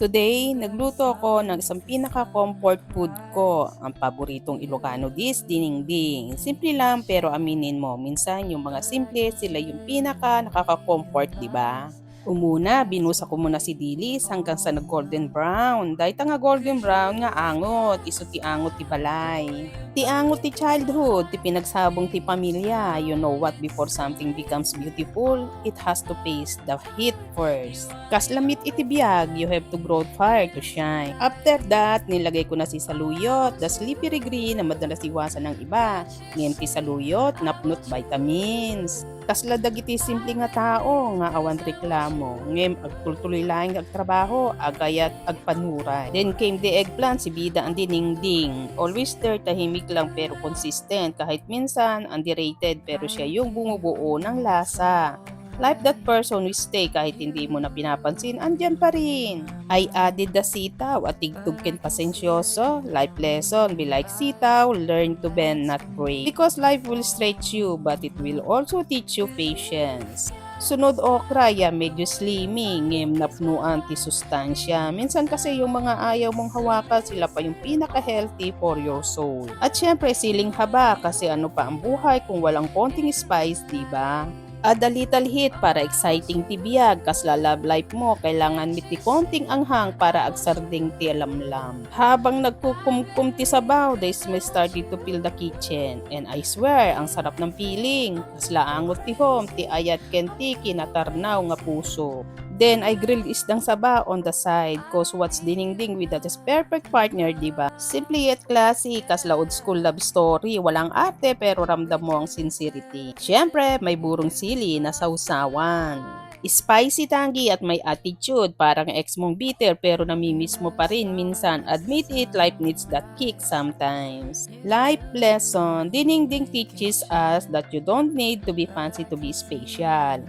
Today, nagluto ako ng isang pinaka-comfort food ko. Ang paboritong Ilocano dish, dinengdeng. Simple lang pero aminin mo, minsan yung mga simple, sila yung pinaka nakaka-comfort, di ba? Umuna, binusa ko muna si dilis hanggang sa nag-golden brown. Dahil nga golden brown nga angot, iso ti angot ti balay. Ti angot ti childhood, ti pinagsabong ti pamilya. You know what, before something becomes beautiful, it has to face the heat first. Kaslamit iti biyag, you have to grow fire to shine. After that, nilagay ko na si saluyot, the slippery green na madalas iwasan ng iba. Ngayon ti saluyot, napnot vitamins. Kasla dagiti simple nga tao nga awan reklamo. Ngem agtultuloy lang agtrabaho, agayat agpanuray. Then came the eggplant, si bida ang diningding. Always there, tahimik lang pero consistent. Kahit minsan underrated pero siya yung bumubuo ng lasa. Life that person will stay kahit hindi mo na pinapansin, andyan pa rin. I added the sitaw at tigtugkin pasensyoso. Life lesson, be like sitaw, learn to bend, not break. Because life will stretch you, but it will also teach you patience. Sunod okra, ya medyo slimming, ngem napnuan ti sustansya. Minsan kasi yung mga ayaw mong hawakan, sila pa yung pinaka-healthy for your soul. At syempre siling haba kasi ano pa ang buhay kung walang konting spice, diba? Add a little heat para exciting ti biyag, kasla love life mo, kailangan miti konting anghang para agsarding ti alamlam. Habang nagkukumkum ti sabaw, they may started to fill the kitchen. And I swear, ang sarap ng feeling. Kasla angot ti home, ti ayat kenti kinatarnaw nga puso. Then I grilled isdang saba on the side, cause what's dinengdeng with that is perfect partner, diba? Simply yet classy, kasla old school love story, walang arte pero ramdam mo ang sincerity. Siyempre, may burong sili na sausawan. Spicy tangy at may attitude, parang ex mong bitter pero namimiss mo pa rin minsan. Admit it, life needs that kick sometimes. Life lesson, dinengdeng teaches us that you don't need to be fancy to be special.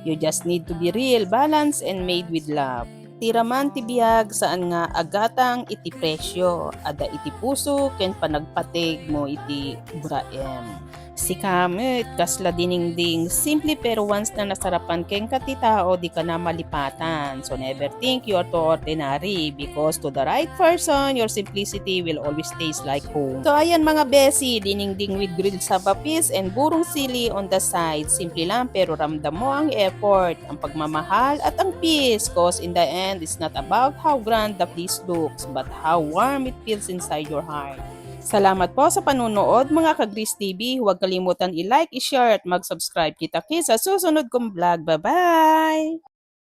You just need to be real, balanced, and made with love. Tiraman ti biyag saan nga agatang iti presyo, ada iti puso, ken panagpatig mo iti braem. Si Kamet, kasla diningding, simple pero once na nasarapan keng katitao, di ka na malipatan. So never think you are too ordinary because to the right person, your simplicity will always taste like home. So ayan mga besi, diningding with grilled sabapis and burong sili on the side. Simple lang pero ramdam mo ang effort, ang pagmamahal at ang peace. Cause in the end, it's not about how grand the place looks, but how warm it feels inside your heart. Salamat po sa panunood mga ka-Gris TV. Huwag kalimutan i-like, i-share at mag-subscribe. Kita-kits sa susunod kong vlog. Bye-bye!